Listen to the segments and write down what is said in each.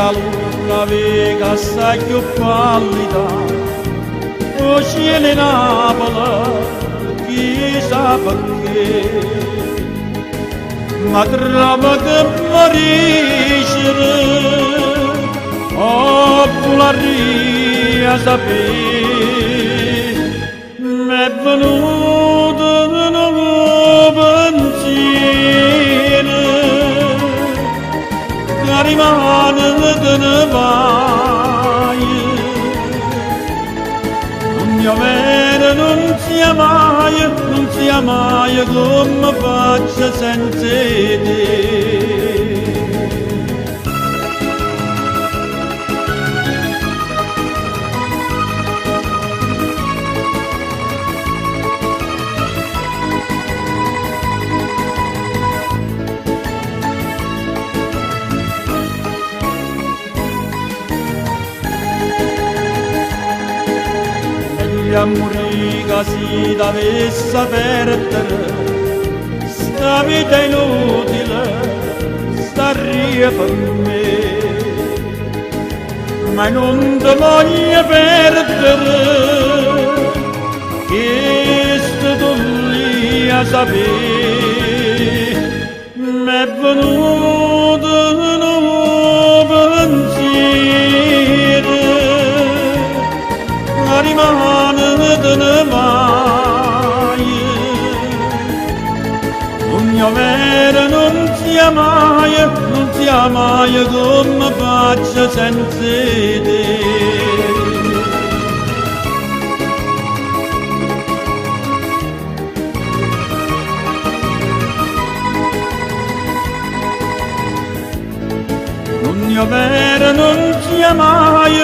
la luna vega assai più pallida, o cielo in Napoli, chissà perché, ma trova che morisce, oppure a sapere, m'è venuto un nuovo pensiero, che rimane che ne vai, non sia mai come faccio senza te. Amorica si dovesse perdere, sta vita inutile, sta ria per me, ma non ti voglio perdere, che tu lì a sapere, m'è venuto un nuovo pensiero, rimane che ne vai, un mio vero non sia mai come faccio senza te. Un mio vero non sia mai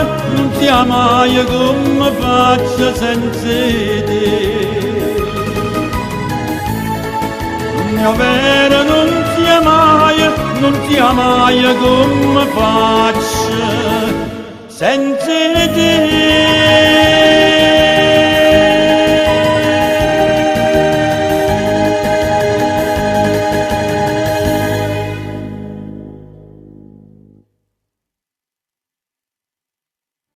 come faccio senza te. Un mio vero non sia mai come faccio senza te.